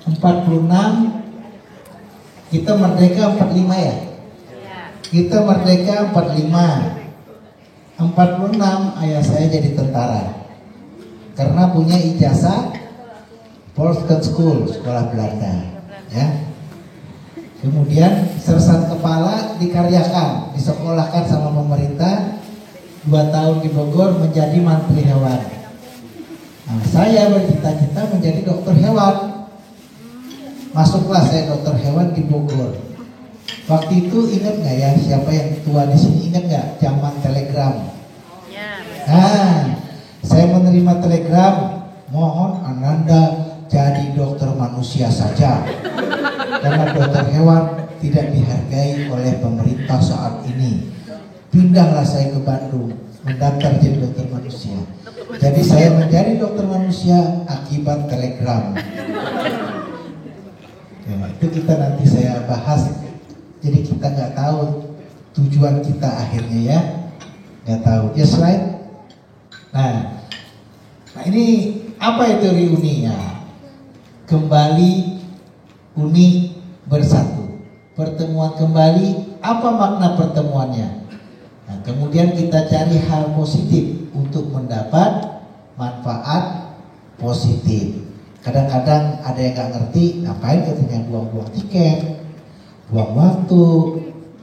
46 kita merdeka 45 ya? Kita merdeka 45. 46 ayah saya jadi tentara. Karena punya ijazah Volksken School, sekolah Belanda, ya. Kemudian sersan kepala dikaryakan, disekolahkan sama pemerintah 2 tahun di Bogor menjadi mantri hewan. Nah, saya bercita-cita menjadi dokter hewan. Masuklah saya dokter hewan di Bogor. Waktu itu ingat nggak ya, siapa yang tua di sini ingat nggak zaman telegram? Nah, saya menerima telegram, mohon Ananda jadi dokter manusia saja, karena dokter hewan tidak dihargai oleh pemerintah saat ini. Pindahlah saya ke Bandung, mendaftar jadi dokter manusia. Jadi saya menjadi dokter manusia akibat telegram. Ya, itu kita nanti saya bahas. Jadi kita nggak tahu tujuan kita akhirnya ya, nggak tahu. Ya slide. Nah ini apa itu reuni ya? Kembali uni bersatu, pertemuan kembali. Apa makna pertemuannya? Nah, kemudian kita cari hal positif untuk mendapat manfaat positif. Kadang-kadang ada yang nggak ngerti, ngapain katanya buang-buang tiket, buang waktu,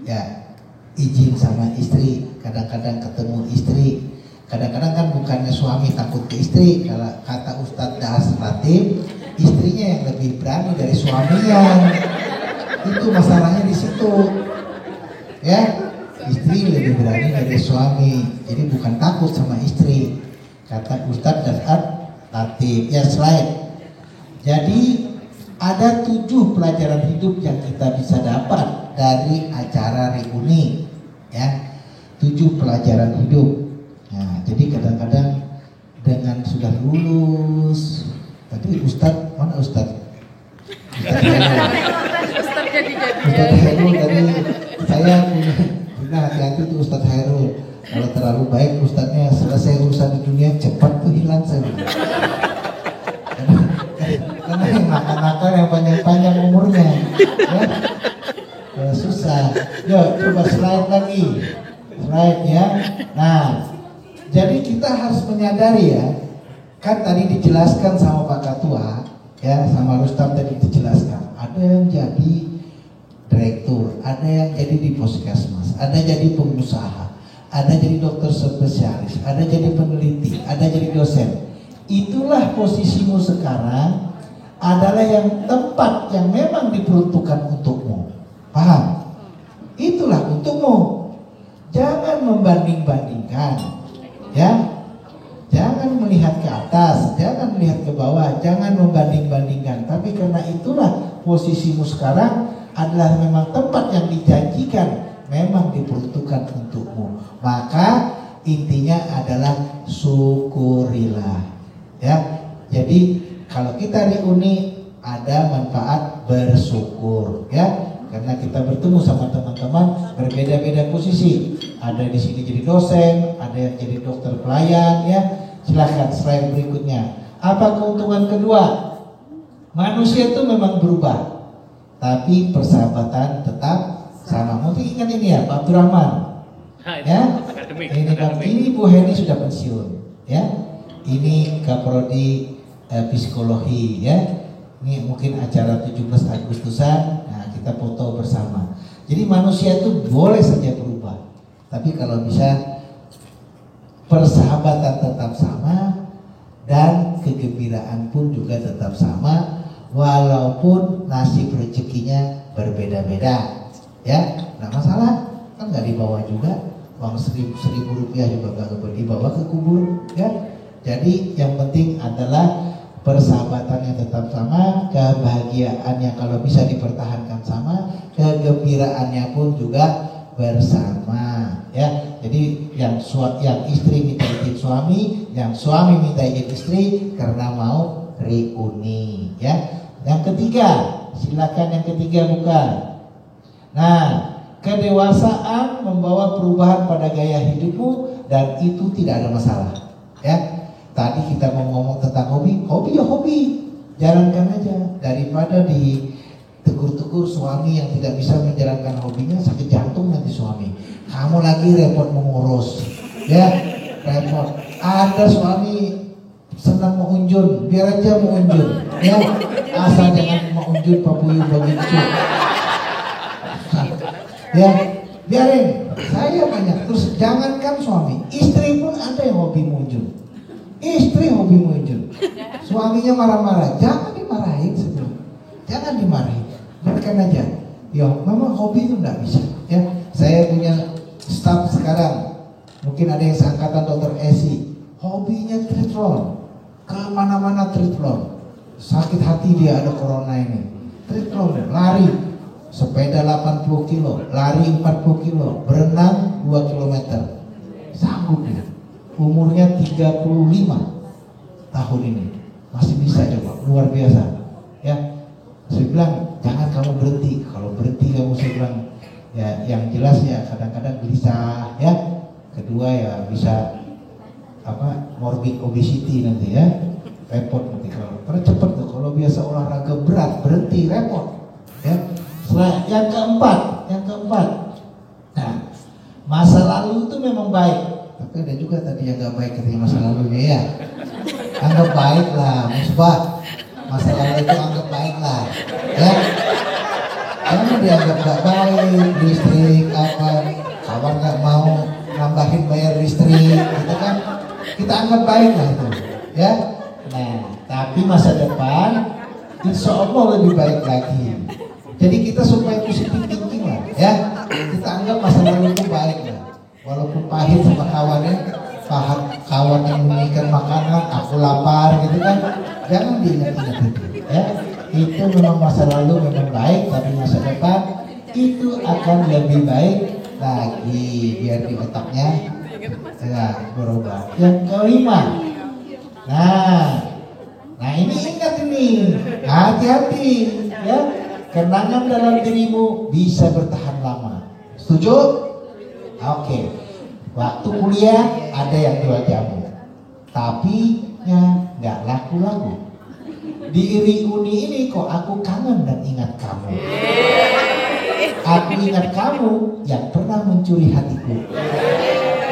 ya izin sama istri, kadang-kadang ketemu istri, kadang-kadang kan bukannya suami takut ke istri, kalau kata Ustadz Das Latif, istrinya yang lebih berani dari suaminya, itu masalahnya di situ, ya istri lebih berani dari suami, jadi bukan takut sama istri, kata Ustadz Das Latif. Ya slide. Jadi ada 7 pelajaran hidup yang kita bisa dapat dari acara reuni, ya 7 pelajaran hidup. Nah, jadi kadang-kadang dengan sudah lulus, tadi Ustadz mana Ustadz? Ustadz Hairul tadi saya punya hati-hati tuh Ustadz Hairul. Kalau terlalu baik Ustadznya selesai urusan di dunia cepat tuh hilang saya. Karena yang nakal-nakal yang panjang-panjang umurnya ya. Susah. Yuk coba slide lagi. Slide ya. Nah, jadi kita harus menyadari ya, kan tadi dijelaskan sama Pak Ketua ya, sama Rustam tadi dijelaskan, ada yang jadi direktur, ada yang jadi di puskesmas, ada jadi pengusaha, ada jadi dokter spesialis, ada jadi peneliti, ada jadi dosen. Itulah posisimu sekarang, adalah yang tempat yang memang diperuntukkan untukmu. Paham? Itulah untukmu. Jangan membanding-bandingkan, ya. Jangan melihat ke atas, jangan melihat ke bawah, jangan membanding-bandingkan. Tapi karena itulah posisimu sekarang adalah memang tempat yang dijanjikan, memang diperuntukkan untukmu. Maka intinya adalah syukurilah, ya. Jadi kalau kita reuni ada manfaat bersyukur, ya, karena kita bertemu sama teman-teman berbeda-beda posisi. Ada di sini jadi dosen, ada yang jadi dokter pelayan, ya. Silahkan slide berikutnya. Apa keuntungan kedua? Manusia itu memang berubah, tapi persahabatan tetap sama. Mungkin ingat ini ya, Pak Abdurrahman, ya. Ini Bu Heni sudah pensiun, ya. Ini Kaprodi psikologi, ya. Ini mungkin acara 17 Agustusan. Nah, kita foto bersama. Jadi manusia itu boleh saja berubah, tapi kalau bisa persahabatan tetap sama dan kegembiraan pun juga tetap sama, walaupun nasib rezekinya berbeda-beda, ya. Nggak masalah, kan nggak dibawa juga uang 1.000 rupiah juga nggak dibawa ke kubur, ya. Jadi yang penting adalah persahabatannya tetap sama, kebahagiaannya kalau bisa dipertahankan sama, kegembiraannya pun juga bersama, ya. Jadi yang istri minta izin suami, yang suami minta izin istri karena mau reuni, ya. Yang ketiga, silakan yang ketiga buka. Nah, kedewasaan membawa perubahan pada gaya hidupmu dan itu tidak ada masalah, ya. Tadi kita mau ngomong tentang hobi ya hobi, jalankan aja, daripada ditegur-tegur suami yang tidak bisa menjalankan hobinya, sakit jantung nanti suami. Kamu lagi repot mengurus, ya repot. Ada suami senang mengunjun, biar aja mengunjun, ya asal jangan mengunjun papuyuh begitu. Ya biarin, saya banyak. Terus jangankan suami, istri pun ada yang hobi mengunjun. Istri hobi mengunjun, suaminya marah-marah, jangan dimarahin sebelum, jangan dimarahin, biarkan aja. Ya, memang hobi itu nggak bisa. Ya, saya punya staff sekarang, mungkin ada yang seangkatan Dokter Esi, hobinya triathlon, kemana-mana triathlon. Sakit hati dia ada corona ini, triathlon, lari, sepeda 80 kilo, lari 40 kilo, berenang 2 kilometer, sanggup dia. Umurnya 35 tahun ini, masih bisa coba, luar biasa. Ya, saya bilang jangan kamu berhenti. Kalau berhenti kamu, saya bilang ya yang jelas ya kadang-kadang gelisah ya. Kedua ya bisa morbid obesity nanti ya, repot nanti kalau tercepat tuh. Kalau biasa olahraga berat berhenti repot ya. Setelah yang keempat, nah masa lalu itu memang baik. Tapi ada juga tadi yang gak baik ketika masa lalunya ya. Anggap baik lah, musbah. Masa lalu itu anggap baik lah, ya. Jangan dianggap gak baik, listrik apa, kawan gak mau nambahin bayar listrik, gitu kan. Kita anggap baik lah itu, ya. Nah, tapi masa depan, insya Allah lebih baik lagi. Jadi kita supaya positif thinking lah, ya. Kita anggap masa lalu itu baik lah. Walaupun pahit sama kawannya, kawan yang memberikan makanan, aku lapar gitu kan, jangan diingat-ingat itu, ya. Itu memang masa lalu memang baik, tapi masa depan itu akan lebih baik lagi, biar di otaknya ya berubah. Yang kelima, nah ini ingat ini, hati-hati ya, kenangan dalam dirimu bisa bertahan lama. Setuju? Oke, waktu kuliah ada yang jual jamu, tapi ya nggak laku-laku. Di Uni ini kok aku kangen dan ingat kamu. Aku ingat kamu yang pernah mencuri hatiku.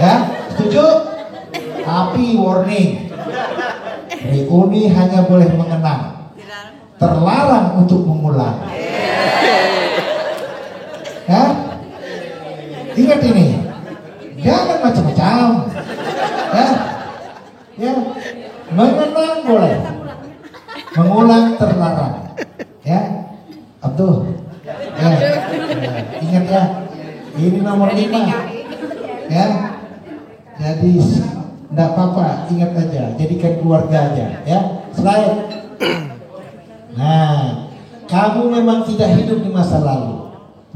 Ya, setuju? Tapi warning, Uni hanya boleh mengenang, terlarang untuk mengulang. Ya? Ingat ini, jangan macam-macam, ya, mengenang boleh, mengulang terlarang, ya, Abdul, ya, ingat ya, ini nomor 5, ya, jadi tidak apa-apa, ingat aja, jadikan keluarga aja, ya, slide. Nah, kamu memang tidak hidup di masa lalu.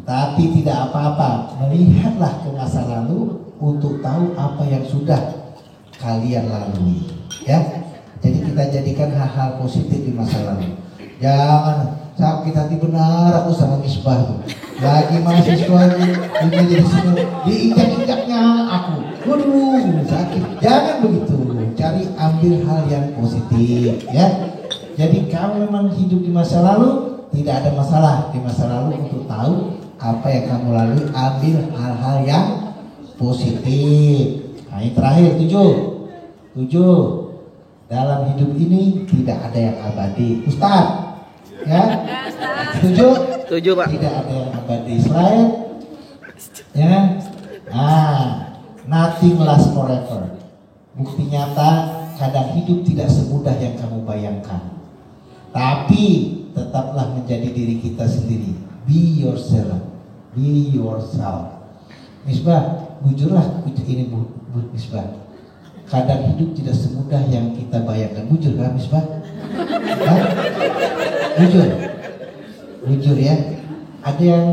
Tapi tidak apa-apa, melihatlah ke masa lalu untuk tahu apa yang sudah kalian lalui, ya. Jadi kita jadikan hal-hal positif di masa lalu. Jangan sakit hati benar aku sama Misbah tuh. Lagi mahasiswa ini jadi sini diinjak-injaknya aku. Waduh, sakit. Jangan begitu. Cari ambil hal yang positif, ya. Jadi kamu memang hidup di masa lalu, tidak ada masalah di masa lalu untuk tahu apa yang kamu lalui, ambil hal-hal yang positif. Nah, yang terakhir 7. Dalam hidup ini tidak ada yang abadi. Ustaz, ya? Setuju, Pak. Tidak ada yang abadi. Slide, ya. Nothing lasts forever. Bukti nyata, kadang hidup tidak semudah yang kamu bayangkan. Tapi tetaplah menjadi diri kita sendiri. Be yourself. Be yourself. Misbah, bujurlah ini Bu Misbah. Kadang hidup tidak semudah yang kita bayangkan. Bujur kan Misbah? Bujur ya. Ada yang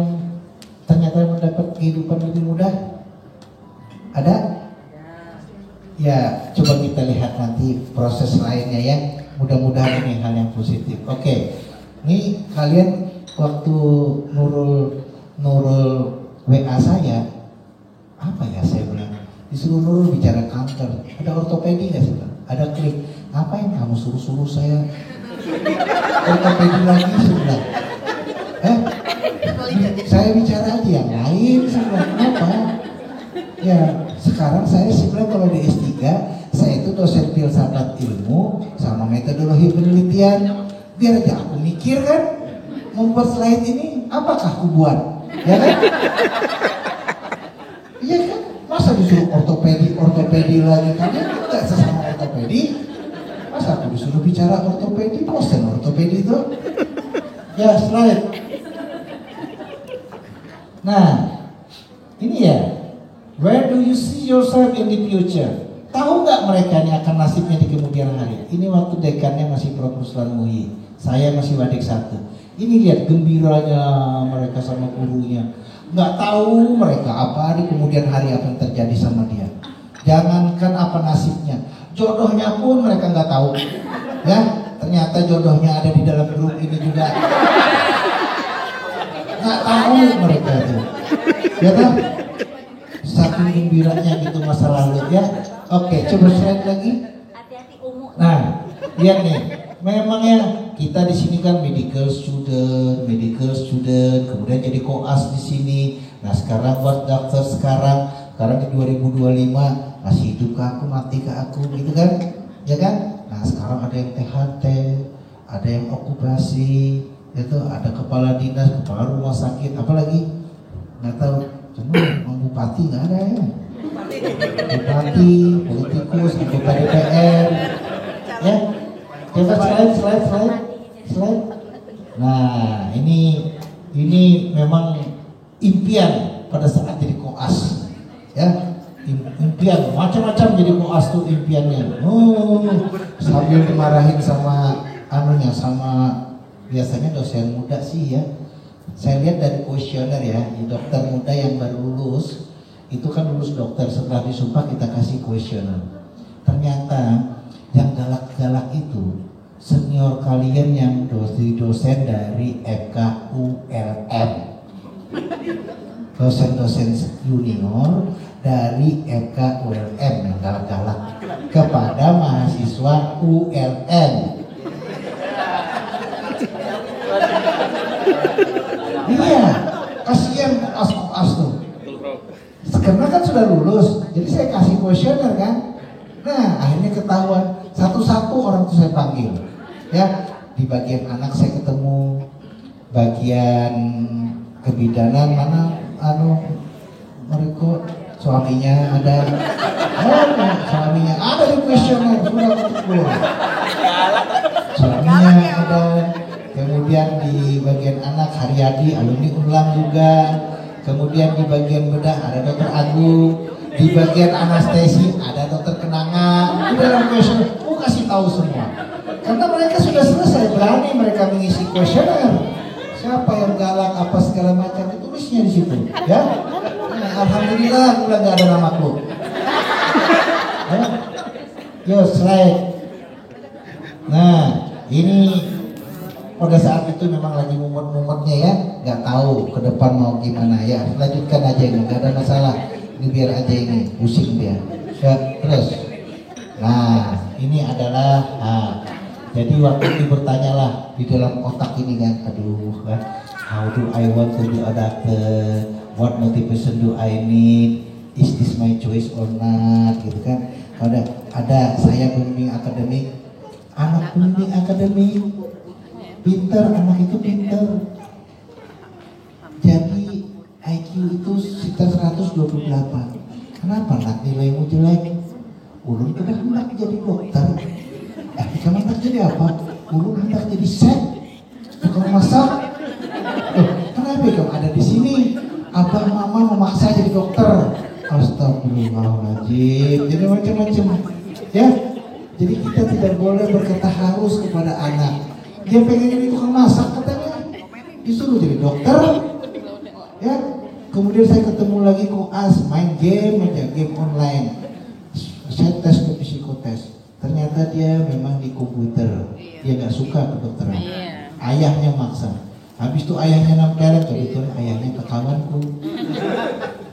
ternyata mendapat kehidupan lebih mudah? Ada? Ya, coba kita lihat nanti proses lainnya ya. Mudah-mudahan ini hal yang positif. Oke. Ini kalian waktu Nurul WA saya, apa ya saya bilang, disuruh Nurul bicara kanker, ada ortopedi nggak sih? Ada klik, ngapain kamu suruh saya Ortopedi lagi sebelah. Saya bicara aja yang lain sebelah. Kenapa? Ya sekarang saya sebenarnya kalau di S3 saya itu dosen filsafat ilmu sama metodologi penelitian. Biar aja aku mikir kan, membuat slide ini apakah aku buat, ya kan? Iya kan? Masa disuruh ortopedi lagi, kalian nggak sesama ortopedi? Masa aku disuruh bicara ortopedi, bosan ortopedi itu? Ya slide. Nah, ini ya. Where do you see yourself in the future? Tahu nggak mereka ini akan nasibnya di kemudian hari? Ini waktu dekannya masih Prof. Ruslan Muhi, saya masih Wadik 1. Ini lihat gembiranya mereka sama gurunya. Nggak tahu mereka apa di kemudian hari apa yang terjadi sama dia. Jangankan apa nasibnya, jodohnya pun mereka nggak tahu. Ya, ternyata jodohnya ada di dalam grup ini juga. Nggak tahu mereka itu. Ya kan? Saking gembiranya gitu masa lalu ya. Oke, coba slide lagi. Nah, lihat nih. Memang ya kita di sini kan medical student, kemudian jadi koas di sini. Nah sekarang buat daftar sekarang di 2025 masih hidup ke aku, mati ke aku, gitu kan? Ya kan? Nah sekarang ada yang THT, ada yang okupasi, itu ada kepala dinas, kepala rumah sakit, apalagi nggak tahu. Cuma bupati nggak ada ya. Bupati, politikus, anggota DPR, ya. Coba slide. Nah, ini memang impian pada saat jadi koas, ya. Impian macam-macam jadi koas tuh impiannya. Sambil dimarahin sama sama biasanya dosen muda sih ya. Saya lihat dari kuesioner ya, di dokter muda yang baru lulus itu kan lulus dokter, setelah disumpah kita kasih kuesioner. Ternyata yang galak-galak itu senior kalian yang dosen dari FKULM, dosen-dosen junior dari FKULM yang galak-galak kepada mahasiswa ULM. Iya, kasihan koas tuh. Karena kan sudah lulus, jadi saya kasih kuesioner kan. Nah, akhirnya ketahuan satu-satu orang tuh saya panggil. Ya, di bagian anak saya ketemu, bagian kebidanan mana mereka suaminya ada. Suaminya ada di kuesioner, sudah ketemu. Suaminya ada. Kemudian di bagian anak Haryadi, alumni Unlam juga. Kemudian di bagian bedah ada Dokter Agung. Di bagian anestesi ada Dokter Kenanga. Di dalam kuesioner, kasih tahu semua. Karena mereka sudah selesai, berani mereka mengisi kuesioner. Siapa yang galak apa segala macam ditulisnya di situ, ya. Nah, alhamdulillah udah nggak ada namaku. Ya. Yo slide. Nah, ini pada saat itu memang lagi mumet-mumetnya ya, nggak tahu ke depan mau gimana ya. Lanjutkan aja ini, nggak ada masalah. Ini biar aja ini pusing dia. Ya, terus. Nah, ini adalah jadi waktu itu bertanyalah di dalam otak ini kan, aduh kan, how do I want to be a doctor? What motivation do I need? Is this my choice or not? Gitu kan. Ada saya pembimbing akademik, anak pembimbing akademik, pinter, anak itu pinter. Jadi IQ itu sekitar 128. Kenapa nak nilaimu jelek? Ulun kita hendak jadi dokter. Kamu hendak jadi apa? Ulun hendak jadi chef, tukang masak. Kenapa kamu ada di sini? Abah mama memaksa jadi dokter. Astagfirullahaladzim. Jadi macam-macam. Ya. Jadi kita tidak boleh berkata harus kepada anak. Dia pengen jadi tukang masak katanya, disuruh jadi dokter. Ya. Kemudian saya ketemu lagi koas main game aja, game online. Saya tes ke psikotes, ternyata dia memang di komputer, dia nggak suka kedokteran. Ayahnya maksa, habis itu ayahnya nempel, kebetulan ayahnya ke kawanku,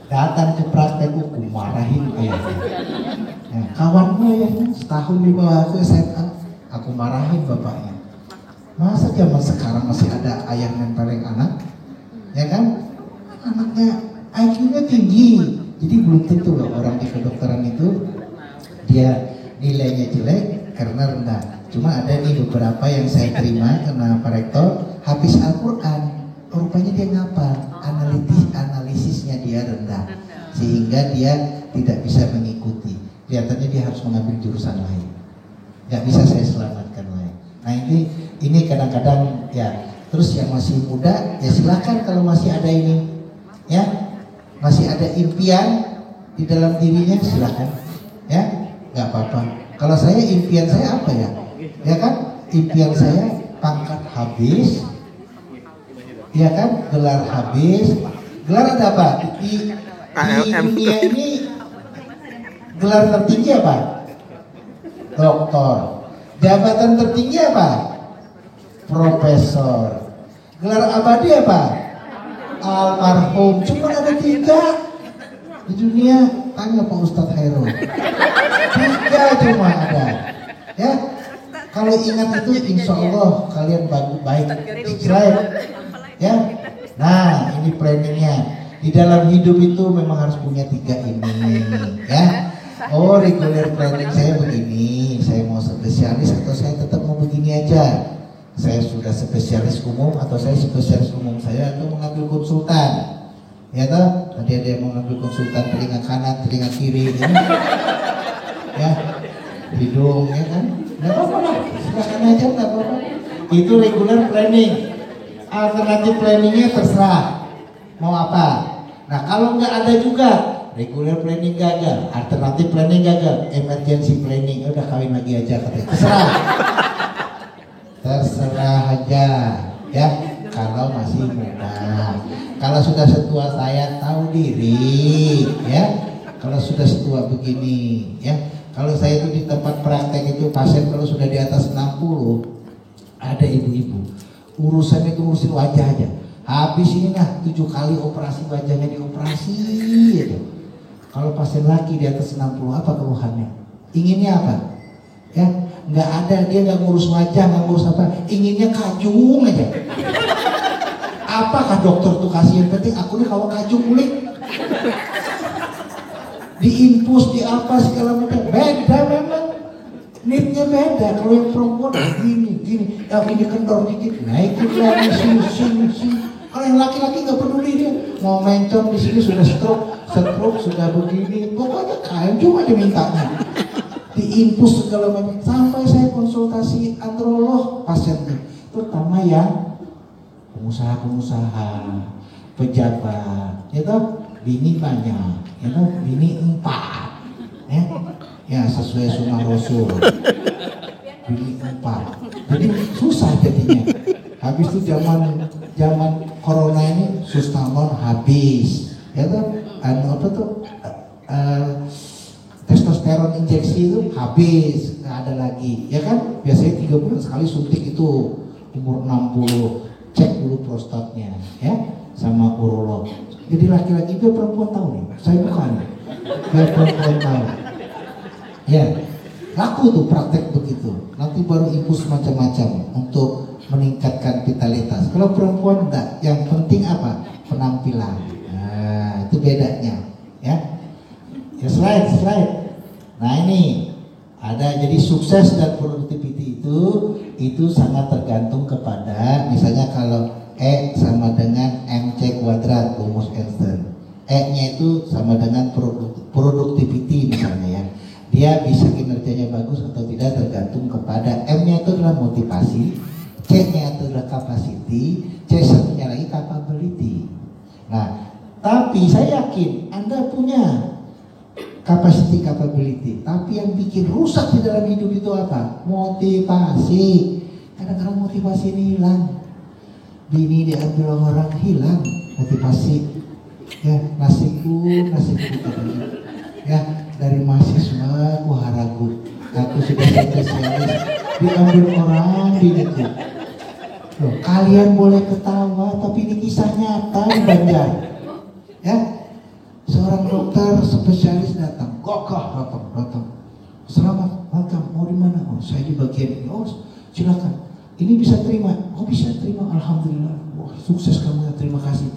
datang ke praktekku, aku marahin ayahnya. Nah, kawanku ayahnya setahun di bawah aku SMA, aku marahin bapaknya. Masa zaman sekarang masih ada ayah nempelin anak? Ya kan? Anaknya IQ-nya tinggi. Jadi belum tentu loh orang di kedokteran itu dia nilainya jelek karena rendah. Cuma ada nih beberapa yang saya terima karena Pak Rektor habis Al-Quran, rupanya dia ngapal, analisisnya dia rendah sehingga dia tidak bisa mengikuti. Kelihatannya dia harus mengambil jurusan lain. Gak bisa saya selamatkan lain. Nah ini kadang-kadang ya. Terus yang masih muda ya silakan kalau masih ada ini, ya masih ada impian di dalam dirinya silakan, ya nggak apa-apa. Kalau saya impian saya apa ya? Ya kan impian saya pangkat habis, ya kan gelar habis. Gelar ada apa di dunia ini? Gelar tertinggi apa? Doktor. Jabatan tertinggi apa? Profesor. Gelar abadi apa? Almarhum. Cuma ada 3 di dunia. Tanya Pak Ustadz Hairul. 3 cuma ada. Ya, kalau ingat itu insya Allah kalian baik Israel. Ya, nah ini planningnya. Di dalam hidup itu memang harus punya 3 ini. Ya, oh regular planning saya begini. Saya mau spesialis atau saya tetap mau begini aja. Saya sudah spesialis umum atau saya spesialis umum saya itu mengambil konsultan, ya toh? Tadi ada yang mengambil konsultan telinga kanan, telinga kiri, ya, hidung, ya kan? Nggak apa-apa lah, silakan aja, nggak apa-apa. Itu regular planning. Alternatif planningnya terserah mau apa. Nah kalau nggak ada juga regular planning gagal, alternatif planning gagal, emergency planning, udah kawin lagi aja katanya. Terserah aja, ya. Kalau masih muda, kalau sudah setua saya tahu diri, ya. Kalau sudah setua begini, ya. Kalau saya itu di tempat praktek itu pasien kalau sudah di atas 60, ada ibu-ibu urusannya itu ngurusin wajah aja. Habis ini 7 kali operasi wajahnya dioperasi, gitu. Kalau pasien laki di atas 60 apa keluhannya? Inginnya apa? Ya. Nggak ada, dia nggak ngurus wajah, nggak ngurus apa, inginnya kajung aja. Apakah dokter tuh kasih yang penting aku nih kalau kajung kulit, diinfus, di apa segala macam, beda memang, neednya beda. Kalau yang perempuan gini, yang ini kendor dikit, naikin lagi sini. Kalau yang laki-laki nggak peduli dia, mau mencong di sini sudah stroke sudah begini, pokoknya kajung aja mintanya. Diinfus segala macam sampai saya konsultasi androlog pasiennya, terutama yang pengusaha, pejabat, itu bini banyak, itu bini 4, ya sesuai sunnah Rasul, bini 4, jadi susah jadinya. Habis itu zaman corona ini sustamon habis, ya tuh, apa tuh? Testosteron injeksi itu habis, nggak ada lagi, ya kan? Biasanya 3 bulan sekali suntik itu, umur 60, cek dulu prostatnya, ya, sama urolog. Jadi laki-laki itu perempuan tahu nih, saya bukan, biar perempuan tahu. Ya, laku tuh praktek begitu. Nanti baru infus macam-macam untuk meningkatkan vitalitas. Kalau perempuan enggak, yang penting apa? Penampilan. Nah, itu bedanya, ya. Ya slide. Nah ini ada, jadi sukses dan productivity itu sangat tergantung kepada, misalnya kalau E sama dengan MC kuadrat rumus Einstein. E-nya itu sama dengan productivity misalnya ya. Dia bisa kinerjanya bagus atau tidak tergantung kepada M-nya itu adalah motivasi, C-nya itu adalah capacity, C-nya lagi capability. Nah, tapi saya yakin Anda punya capacity, capability, tapi yang bikin rusak di dalam hidup itu apa? Motivasi. Kadang-kadang motivasi ini hilang. Bini diambil orang, hilang motivasi. Ya, nasiku ya, dari mahasiswa aku haragu, aku sudah spesialis, diambil orang biniku. Loh, kalian boleh ketawa, tapi ini kisah nyata di Banjar. Ya, seorang dokter spesialis datang, datang. Selamat, welcome, mau di mana? Oh, saya di bagian ini. Oh, silakan. ini bisa terima, oh bisa terima, alhamdulillah, wah sukses kamu ya, terima kasih.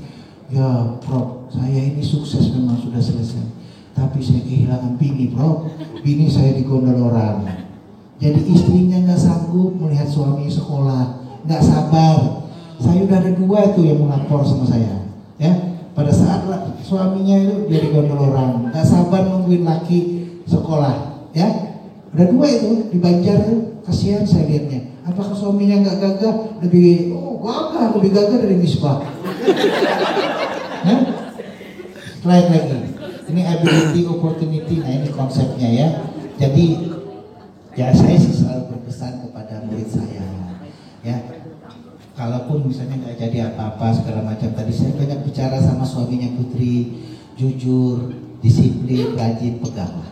Ya Prof, saya ini sukses memang sudah selesai, tapi saya kehilangan bini Prof, bini saya digondol orang. Jadi istrinya nggak sanggup melihat suami sekolah, nggak sabar. Saya udah ada 2 tuh yang melapor sama saya, ya. Pada saat suaminya itu dia digondol orang, nggak sabar nungguin laki sekolah, ya. Udah 2 itu di Banjar tuh, kasihan saya lihatnya. Apakah suaminya nggak gagah? Lebih gagah dari Misbah. Ya? Slide lagi. Ini ability, opportunity. Nah ini konsepnya ya. Jadi ya saya sih selalu berpesan kepada murid saya. Ya, kalaupun misalnya nggak jadi apa-apa segala macam. Tadi saya banyak bicara sama suaminya Putri. Jujur, disiplin, rajin, pegang.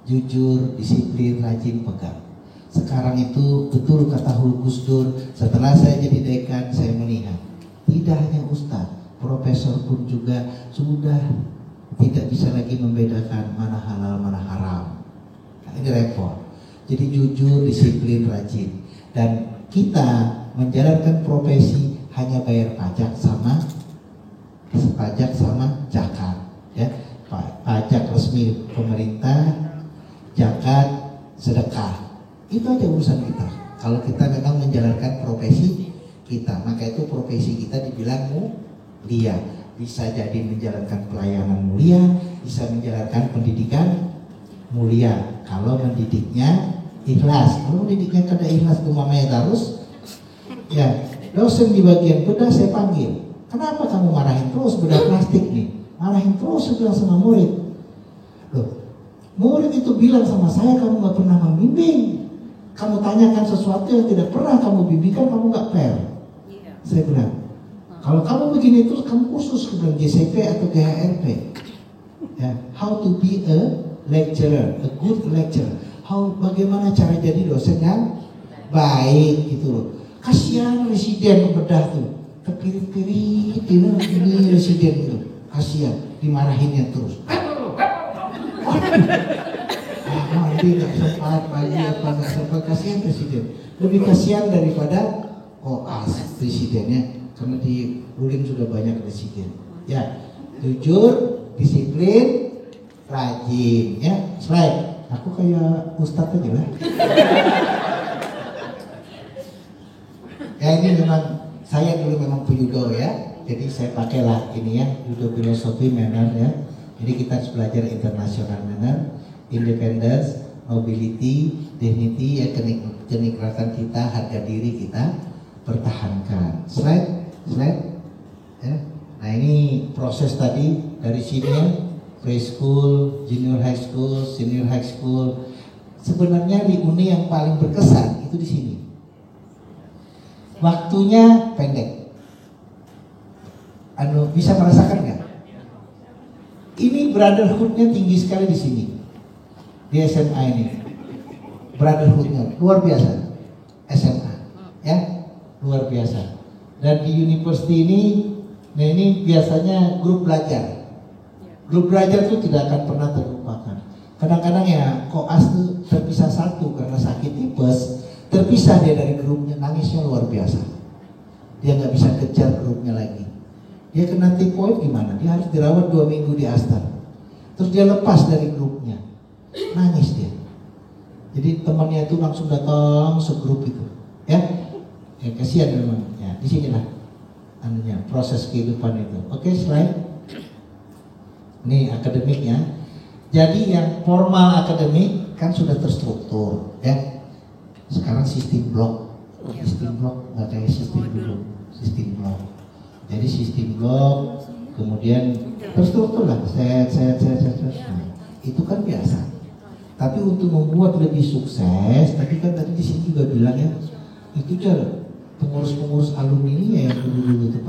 Jujur, disiplin, rajin, pegang. Sekarang itu betul kata Gus Dur. Setelah saya jadi dekan, saya melihat tidak hanya ustadz, profesor pun juga sudah tidak bisa lagi membedakan mana halal mana haram. Nah, ini repot. Jadi jujur, disiplin, rajin. Dan kita menjalankan profesi hanya bayar pajak sama zakat, ya. Pajak resmi pemerintah, zakat, sedekah. Itu aja urusan kita. Kalau kita memang menjalankan profesi kita, maka itu profesi kita dibilang mulia. Bisa jadi menjalankan pelayanan mulia, bisa menjalankan pendidikan mulia. Kalau mendidiknya ikhlas, kalau mendidiknya kada ikhlas umamanya terus, ya dosen di bagian bedah saya panggil. Kenapa kamu marahin terus bedah plastik nih? Marahin terus, saya bilang sama murid. Loh, murid itu bilang sama saya kamu nggak pernah membimbing. Kamu tanyakan sesuatu yang tidak pernah kamu bimbingkan, kamu nggak fair. Saya bilang, kalau kamu begini terus kamu khusus ke GCP atau GHRP. Ya, how to be a lecturer, a good lecturer. Bagaimana cara jadi dosen yang baik gitu loh. Kasihan residen bedah tuh, terpirit-pirit ini residen itu. Kasihan, dimarahinnya terus. Nanti nggak sempat pagi apa nggak sempat, kasihan presiden. Lebih kasihan daripada OAS presidennya, karena di ULIN sudah banyak presiden. Ya, jujur, disiplin, rajin. Ya, slide. Aku kayak ustadz aja lah. Ya ini memang saya dulu memang pejudo ya, jadi saya pakailah ini ya, judo filosofi manner ya. Jadi kita harus belajar international manner, independence, nobility, dignity ya, kenikmatan kita, harga diri kita pertahankan. Slide. Ya. Nah ini proses tadi dari sini ya, preschool, junior high school, senior high school. Sebenarnya di Uni yang paling berkesan itu di sini. Waktunya pendek. Bisa merasakan nggak? Ini brotherhood-nya tinggi sekali di sini. Di SMA ini. Brotherhood-nya luar biasa. SMA, ya, luar biasa. Dan di university ini, nah ini biasanya grup belajar. Grup belajar itu tidak akan pernah terlupakan. Kadang-kadang ya koas tuh terpisah satu karena sakit tipes, terpisah dia dari grupnya, nangisnya luar biasa. Dia nggak bisa kejar grupnya lagi. Dia kena tipoid gimana? Dia harus dirawat 2 minggu di Astar. Terus dia lepas dari grupnya, nangis dia. Jadi temannya itu langsung datang segrup itu, ya kasihan memang. Ya di sinilah anunya proses kehidupan itu. Oke, slide. Ini akademiknya. Jadi yang formal akademik kan sudah terstruktur, ya. Sekarang sistem blok nggak kayak sistem dulu, sistem blok. Jadi sistem blok, kemudian terstruktur lah, set. Nah, itu kan biasa. Tapi untuk membuat lebih sukses, tadi di sini juga bilang ya, itu aja pengurus alumni ini ya yang dulu itu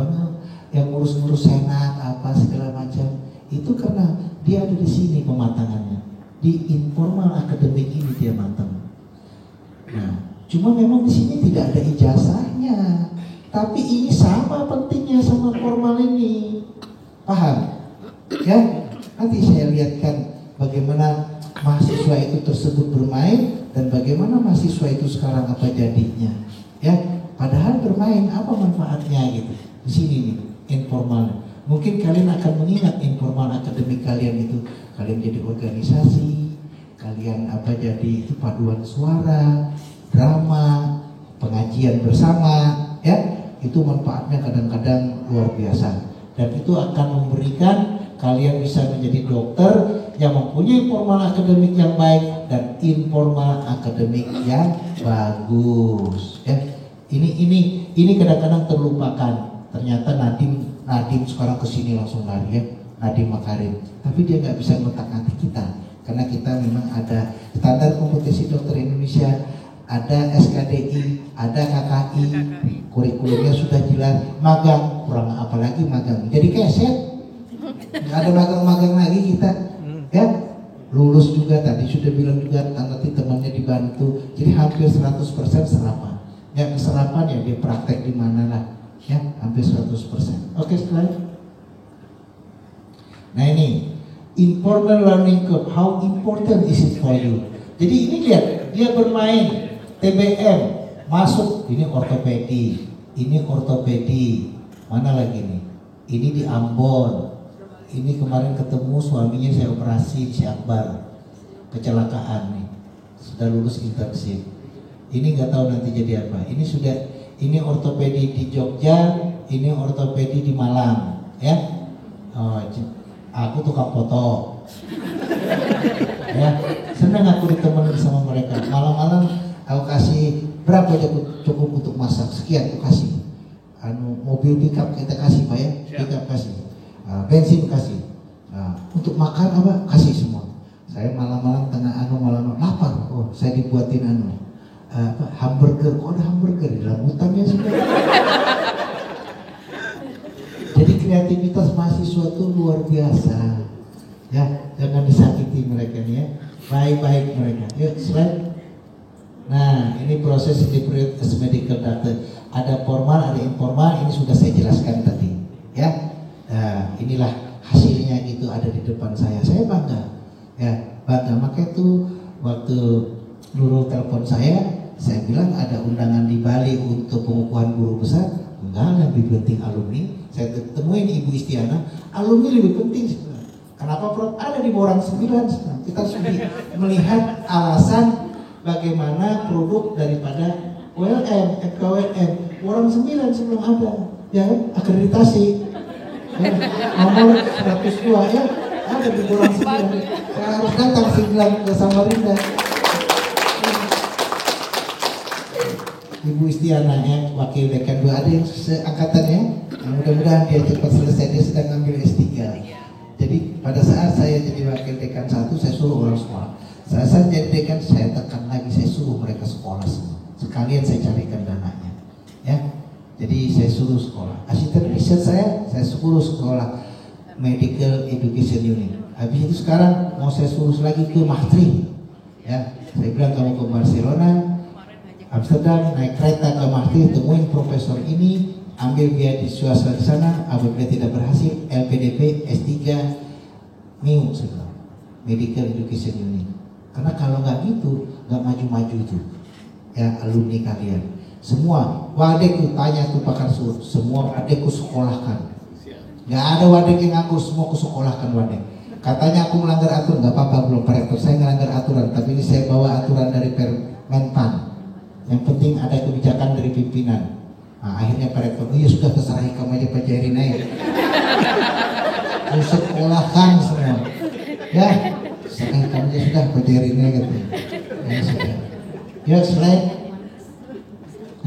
yang ngurus senat apa segala macam. Itu karena dia ada di sini pematangannya, di informal akademik ini dia matang. Nah, cuma memang di sini tidak ada ijazahnya, tapi ini sama pentingnya sama formal ini, paham? Ya, nanti saya lihatkan bagaimana mahasiswa itu tersebut bermain dan bagaimana mahasiswa itu sekarang apa jadinya. Ya, Padahal bermain apa manfaatnya gitu. Di sini nih informal. Mungkin kalian akan mengingat informal akademik kalian itu, kalian jadi organisasi, kalian jadi itu paduan suara, drama, pengajian bersama, ya itu manfaatnya kadang-kadang luar biasa. Dan itu akan memberikan kalian bisa menjadi dokter yang mempunyai formal akademik yang baik dan informal akademik yang bagus. Ya, ini kadang-kadang terlupakan. Ternyata Nadim sekarang kesini langsung lari ya, Nadim Makarim. Tapi dia nggak bisa ngotak-ngatik kita, karena kita memang ada standar kompetisi dokter Indonesia, ada SKDI, ada KKI, kurikulumnya sudah jelas. Magang kurang apalagi magang, jadi keset. Nggak ada magang-magang lagi kita, ya lulus juga tadi sudah bilang juga nanti temannya dibantu, jadi hampir 100% serapan. Ya keserapan ya dia praktek di mana lah, ya hampir 100%. Oke slide. Nah ini informal learning curve, how important is it for you? Jadi ini lihat dia bermain TBM masuk, ini ortopedi, mana lagi nih? Ini di Ambon. Ini kemarin ketemu suaminya saya operasi si Akbar, kecelakaan nih, sudah lulus internship. Ini nggak tahu nanti jadi apa. Ini ortopedi di Jogja, ini ortopedi di Malang, ya. Oh, aku tukang foto, ya. Senang aku ditemenin sama mereka. Malam-malam aku kasih berapa cukup untuk masak, sekian aku kasih. Mobil pickup kita kasih pak ya, pickup kasih. Bensin kasih, untuk makan apa kasih semua. Saya malam-malam malam lapar, oh saya dibuatin hamburger, ada hamburger di dalam hutannya sudah. Jadi kreativitas mahasiswa itu luar biasa, ya jangan disakiti mereka nih ya, baik-baik mereka. Yuk slide. Nah ini proses delivery as medical doctor, ada formal, ada informal, ini sudah saya jelaskan tadi, ya. Nah, inilah hasilnya gitu ada di depan saya bangga, ya bangga. Makanya tuh waktu Nurul telepon saya bilang ada undangan di Bali untuk pengukuhan guru besar. Enggak, lebih penting alumni. Saya ketemuin Ibu Istiana, alumni lebih penting. Kenapa Prof? Ada di Borang 9. Kita sudah melihat alasan bagaimana produk daripada ULM, FKWM Borang 9 sebelum ada, ya akreditasi. Nomor 102 ya ada di Borang 9. Saya harus datang bilang ke Samarinda. Ibu Istiana ya, wakil dekan 2, ada yang seangkatan ya. Mudah-mudahan dia cepat selesai, dia sedang ngambil S3. Jadi pada saat saya jadi wakil dekan 1, saya suruh orang sekolah. Saat saya jadi dekan, saya tekan lagi, saya suruh mereka sekolah semua. Sekalian saya carikan dananya, ya. Jadi saya suruh sekolah. Asisten riset saya suruh sekolah Medical Education Unit. Habis itu sekarang mau saya suruh lagi ke Maastricht. Ya, saya bilang kamu ke Barcelona, Amsterdam, naik kereta ke Maastricht, temuin profesor ini, ambil biaya di swasta di sana. Apabila tidak berhasil, LPDP S3 MIU sekarang, Medical Education Unit. Karena kalau nggak gitu, nggak maju-maju itu, ya alumni kalian. Semua wadekku tanya tuh Pak Karsur, semua wadekku sekolahkan. Nggak ada wadek yang nganggur, semua ku sekolahkan wadek. Katanya aku melanggar aturan, nggak apa-apa belum Pak Rektor, saya melanggar aturan, tapi ini saya bawa aturan dari Menpan. Yang penting ada kebijakan dari pimpinan. Nah, akhirnya Pak Rektor, iya sudah terserah kamu aja Pak Jairin aja. Ku sekolahkan semua. Ya, sekarang kamu aja sudah Pak Jairin aja gitu. Ya sudah. Ya slide.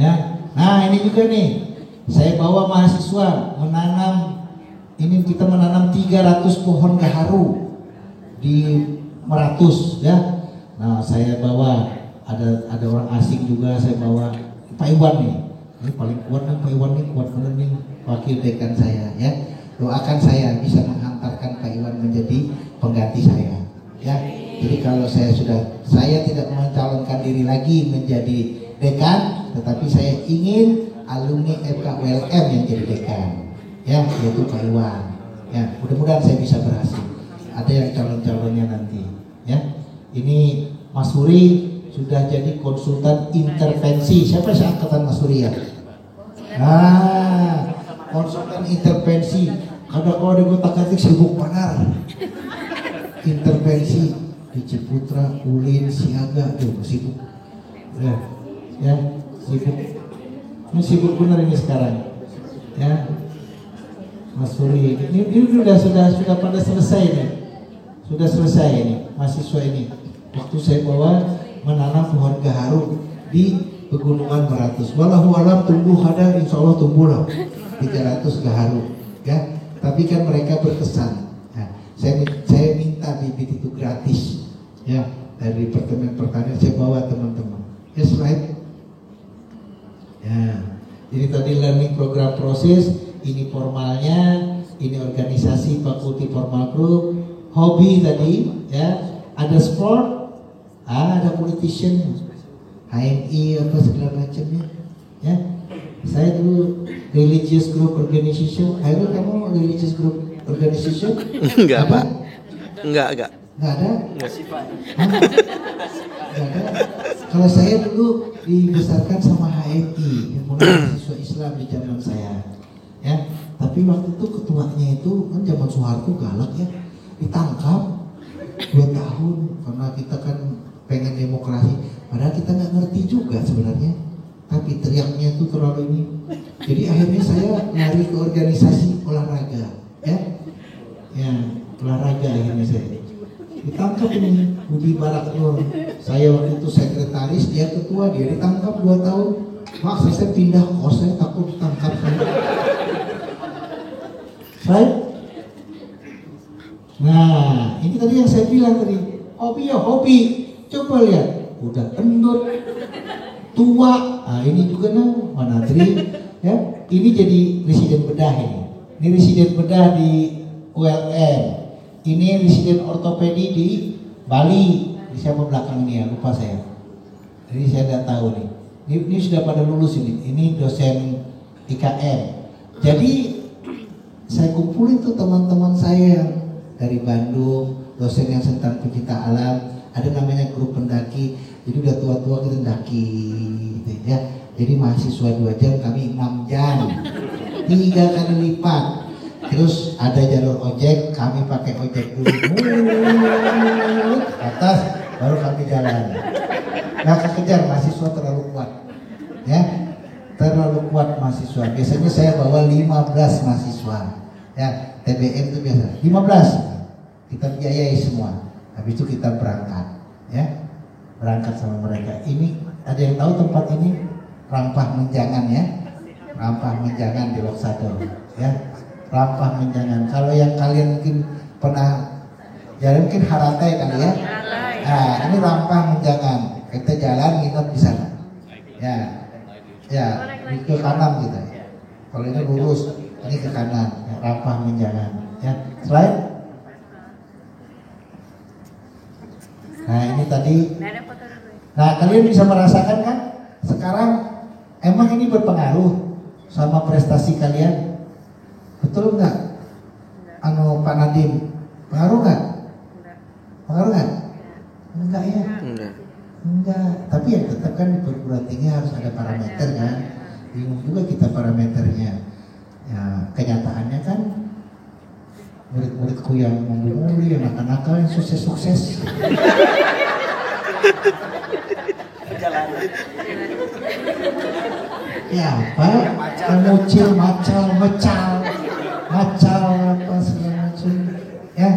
Ya, nah ini juga nih, saya bawa mahasiswa menanam, ini kita menanam 300 pohon gaharu di Meratus, ya. Nah saya bawa, ada orang asing juga, saya bawa Pak Iwan nih, ini paling kuat nih Pak Iwan nih, kuat bener nih, wakil dekan saya, ya. Doakan saya bisa menghantarkan Pak Iwan menjadi pengganti saya, ya. Jadi kalau saya tidak mencalonkan diri lagi menjadi dekan, tetapi saya ingin alumni FKWLM yang jadi dekan, ya, yaitu Pak Iwan. Ya, mudah-mudahan saya bisa berhasil. Ada yang calon-calonnya nanti, ya. Ini Mas Suri sudah jadi konsultan intervensi. Siapa seangkatan Mas Suri ya? Nah, konsultan intervensi. Kadang kalau di Gotak-Atik sibuk panar. Intervensi di Ciputra, Ulin, Siaga, tuh sibuk. Ya, sibuk. Ini sibuk benar ini sekarang. Ya, Mas Suri, ini sudah pada selesai nih. Sudah selesai ini, mahasiswa ini. Waktu saya bawa menanam pohon gaharu di Pegunungan Meratus. Walau alam tumbuh ada, insya Allah tumbuhlah 300 gaharu. Ya, tapi kan mereka berkesan. Nah, saya minta bibit itu gratis. Ya, dari Departemen Pertanian saya bawa teman-teman. Ya, slide. Ya, jadi tadi learning program proses, ini formalnya, ini organisasi fakulti formal group, hobi tadi, ya, ada sport, ada politician, HMI apa segala macamnya, ya. Saya dulu religious group organization, Hairul kamu religious group organization? Enggak apa? Enggak ada. Enggak ada. Kalau saya dulu dibesarkan sama HMI, Himpunan Mahasiswa Islam di zaman saya, ya. Tapi waktu itu ketuanya itu kan zaman Soeharto galak ya, ditangkap 2 tahun karena kita kan pengen demokrasi, padahal kita nggak ngerti juga sebenarnya, tapi teriaknya itu terlalu ini. Jadi akhirnya saya lari ke organisasi olahraga, ya, olahraga akhirnya saya ditangkap ini Budi Barak Nur. Saya waktu itu sekretaris, dia ketua, dia ditangkap 2 tahun. Maksa saya pindah kos, saya takut ditangkap. Right? Nah, ini tadi yang saya bilang tadi, hobi ya hobi. Coba lihat, udah endut, tua. Nah, ini juga Manadri, ya. Ini jadi residen bedah ini. Ini residen bedah di ULM. Ini residen ortopedi di Bali. Di siapa belakang ini ya? Lupa saya. Jadi saya tidak tahu nih. Ini sudah pada lulus ini. Ini dosen IKM. Jadi saya kumpulin tuh teman-teman saya yang dari Bandung, dosen yang tentang pecinta alam, ada namanya grup pendaki. Jadi udah tua-tua kita mendaki, gitu ya. Jadi mahasiswa 2 jam, kami 6 jam, 3 kali lipat. Terus ada jalur ojek, kami pakai ojek dulu, atas baru kami jalan. Nah, kejar mahasiswa terlalu kuat, ya. Terlalu kuat mahasiswa. Biasanya saya bawa 15 mahasiswa. Ya, TBM itu biasa 15. Kita biayai semua. Habis itu kita berangkat, ya. Berangkat sama mereka. Ini ada yang tahu tempat ini? Rampah Menjangan, ya. Rampah Menjangan di Loksado, ya. Rampah Menjangan. Kalau yang kalian mungkin pernah jalan mungkin Haratai kali ya. Nah, ini Rampah Menjangan. Kita jalan nginep di sana. Ya. Ya, ke kanan kita. Kalau ini lurus, ini ke kanan. Ya, Rampah Menjangan. Ya, slide. Nah, ini tadi. Nah, kalian bisa merasakan kan? Sekarang emang ini berpengaruh sama prestasi kalian? Betul nggak? Pak Nadim, pengaruh nggak? Pengaruh nggak? Enggak ya? Enggak. Tapi ya tetap kan di perguruan tinggi harus ada parameter kan? Bingung juga kita parameternya. Ya, kenyataannya kan murid-muridku yang membuli, yang nakal-nakal, yang sukses-sukses. Ya apa? Memucil, macal, apa segala macam. Ya.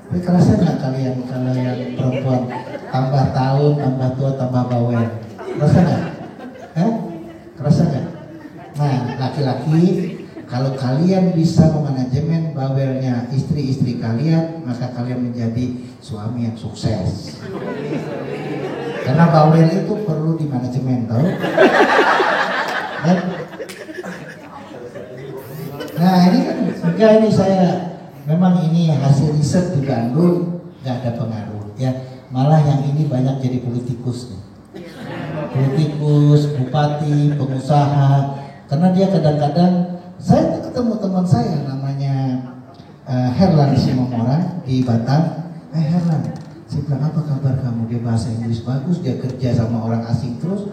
Tapi kerasa nggak kalian kalau yang perempuan tambah tahun, tambah tua, tambah bawel? Kerasa nggak? Kerasa nggak? Nah, laki-laki, kalau kalian bisa memanajemen bawelnya istri-istri kalian, maka kalian menjadi suami yang sukses. Karena bawel itu perlu dimanajemen, tahu? Nah, ini kan enggak, ini saya memang ini hasil riset di Bandung, nggak ada pengaruh, ya. Malah yang ini banyak jadi politikus nih. Politikus, bupati, pengusaha. Karena dia kadang-kadang, saya ketemu teman saya namanya Herlan Simomora di Batam. Herlan, saya bilang apa kabar kamu? Dia bahasa Inggris bagus, dia kerja sama orang asing terus.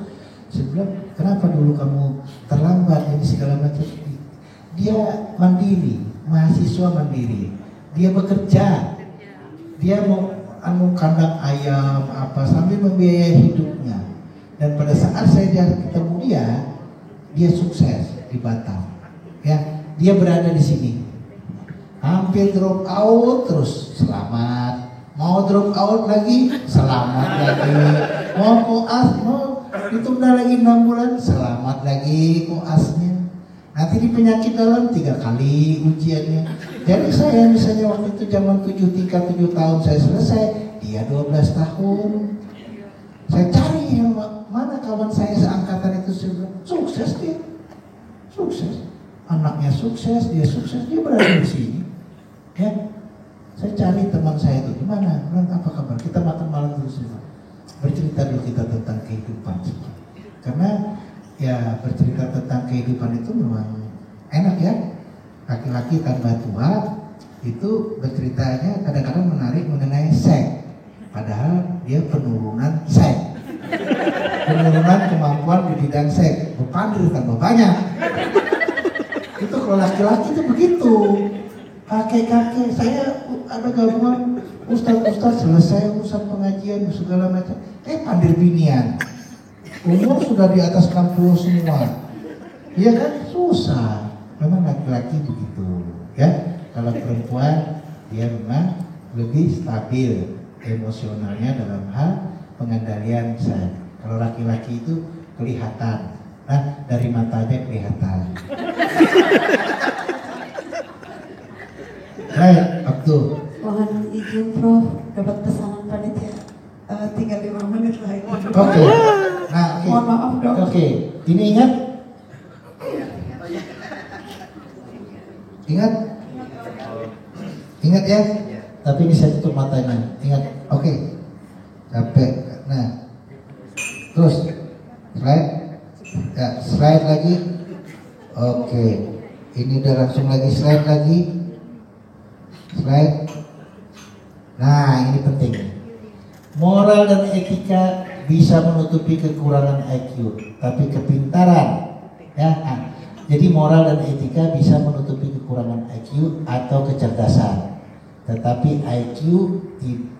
Saya bilang, kenapa dulu kamu terlambat ini segala macam. Dia mandiri, mahasiswa mandiri. Dia bekerja, dia mau kandang ayam apa sambil membiayai hidupnya. Dan pada saat saya ketemu dia sukses di Batam. Ya, dia berada di sini. Hampir drop out terus, selamat. Mau drop out lagi, selamat lagi. Mau koas, mau ditunda lagi 6 bulan, selamat lagi koasnya. Nanti di penyakit dalam 3 kali ujiannya. Jadi saya misalnya waktu itu zaman 7 tahun saya selesai, dia 12 tahun. Saya cari yang mana kawan saya seangkatan itu, saya bilang, sukses dia, sukses. Anaknya sukses, dia berada di sini. Ya, saya cari teman saya itu di mana, bilang apa kabar? Kita makan malam dulu semua. Bercerita dulu kita tentang kehidupan. Karena ya bercerita tentang kehidupan itu memang enak ya. Laki-laki tambah tua itu berceritanya kadang-kadang menarik mengenai seks. Padahal dia penurunan seks. Penurunan kemampuan di bidang seks. Berpandir tambah banyak. Itu kalau laki-laki itu begitu. Kakek-kakek saya ada gabungan ustaz-ustaz selesai urusan pengajian segala macam. Pandir binian. Umur sudah di atas 60 semua. Iya kan? Susah. Memang laki-laki begitu. Ya. Kalau perempuan dia memang lebih stabil emosionalnya dalam hal pengendalian seks. Kalau laki-laki itu kelihatan. Nah, dari matanya kelihatan. Baik, Abdul. Mohon izin Prof, dapat pesanan panitia tinggal 5 menit lagi. Oke. Nah, oke. Mohon maaf dok. Oke, ini ingat? Ingat? Ingat ya? Tapi ini saya tutup matanya. Ingat? Oke. Capek. Nah, terus slide. Ya, slide lagi. Oke. Ini udah langsung lagi slide lagi. Slide. Nah, ini penting. Moral dan etika bisa menutupi kekurangan IQ, tapi kepintaran, ya. Jadi moral dan etika bisa menutupi kekurangan IQ atau kecerdasan, tetapi IQ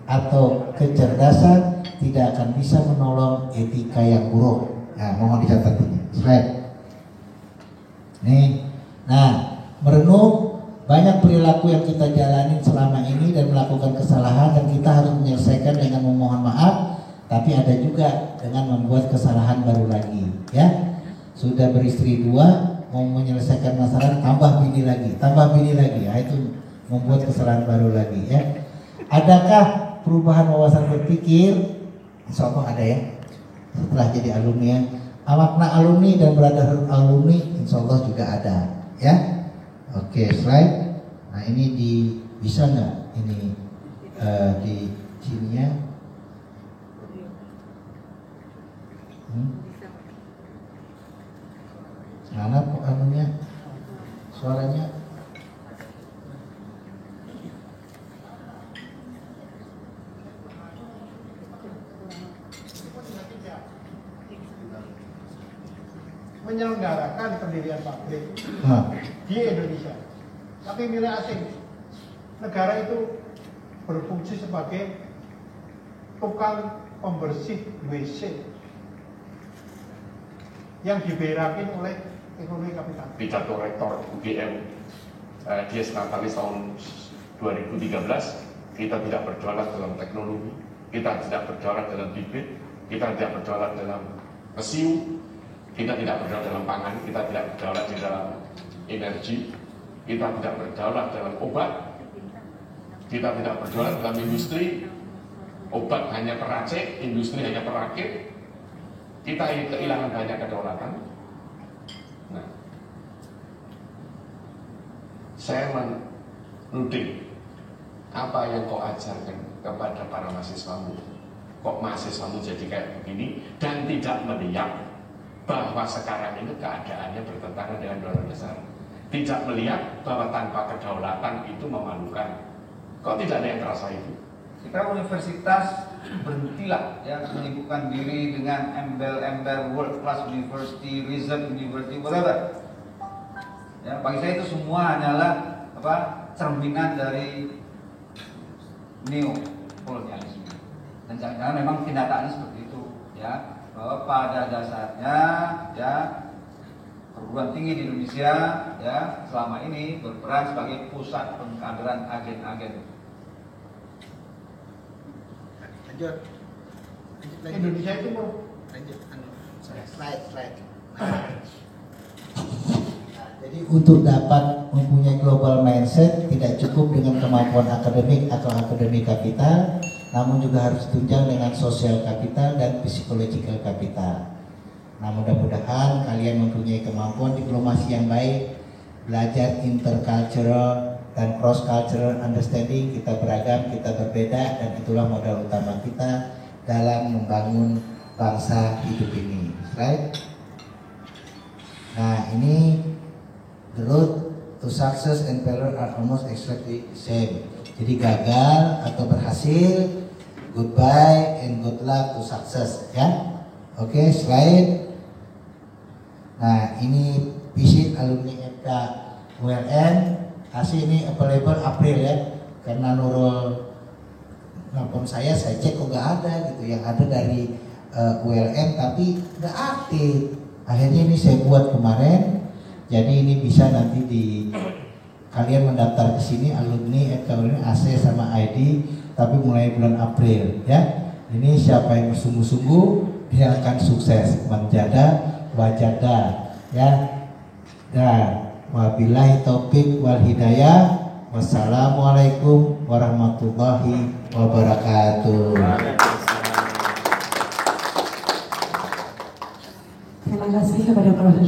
atau kecerdasan tidak akan bisa menolong etika yang buruk. Nah, mohon dicatat ini. Slide. Nih, nah, merenung. Banyak perilaku yang kita jalani selama ini dan melakukan kesalahan dan kita harus menyelesaikan dengan memohon maaf, tapi ada juga dengan membuat kesalahan baru lagi, ya. Sudah beristri 2, mau menyelesaikan masalah, tambah bini lagi, ya, itu membuat kesalahan baru lagi, ya. Adakah perubahan wawasan berpikir? Insya Allah ada ya. Setelah jadi alumni, makna alumni dan brotherhood alumni, insya Allah juga ada, ya. Oke, slide. Nah, ini bisa nggak ini di sininya? Mana anunya? Suaranya? Menyelenggarakan pendirian pabrik di Indonesia, tapi milik asing. Negara itu berfungsi sebagai tukang pembersih WC yang diberakin oleh ekonomi kapital. Pidato Rektor UGM Dies Natalis tahun 2013, kita tidak berjualan dalam teknologi, kita tidak berjualan dalam bibit, kita tidak berjualan dalam mesiu, kita tidak berdaulat dalam pangan, kita tidak berdaulat di dalam energi, kita tidak berdaulat dalam obat, kita tidak berdaulat dalam industri. Obat hanya peracik, industri hanya perakit, kita kehilangan banyak kedaulatan. Nah, saya menuding apa yang kau ajarkan kepada para mahasiswamu, kok mahasiswamu jadi kayak begini dan tidak melihat bahwa sekarang ini keadaannya bertentangan dengan undang-undang dasar. Tidak melihat bahwa tanpa kedaulatan itu memalukan. Kok tidak ada yang terasa itu? Kita universitas berhentilah ya menyibukkan diri dengan embel-embel world class university, research university, whatever. Ya, bagi saya itu semua hanyalah cerminan dari neo-kolonialisme. Dan jangan-jangan memang kenyataannya seperti itu, ya, bahwa pada dasarnya ya perguruan tinggi di Indonesia ya selama ini berperan sebagai pusat pengkaderan agen-agen. Lanjut. Indonesia itu mau Lanjut. Slide. Jadi untuk dapat mempunyai global mindset tidak cukup dengan kemampuan akademik atau akademik kapital, namun juga harus ditunjang dengan social capital dan psychological capital. Nah, mudah-mudahan kalian mempunyai kemampuan diplomasi yang baik, belajar intercultural dan cross-cultural understanding, kita beragam, kita berbeda, dan itulah modal utama kita dalam membangun bangsa hidup ini. Right? Nah, ini the road to success and failure are almost exactly the same. Jadi gagal atau berhasil, goodbye and good luck to success, ya. Oke, slide. Nah, ini visit alumni FK ULN. Hasil ini available April ya. Karena Nurul nelfon saya cek kok nggak ada gitu. Yang ada dari ULN tapi nggak aktif. Akhirnya ini saya buat kemarin. Jadi ini bisa nanti kalian mendaftar ke sini alumni FK ULN AC sama ID, tapi mulai bulan April ya. Ini siapa yang bersungguh-sungguh dia akan sukses menjada wajada ya. Dan wabillahi taufik wal hidayah. Wassalamualaikum warahmatullahi wabarakatuh. Terima kasih kepada Profesor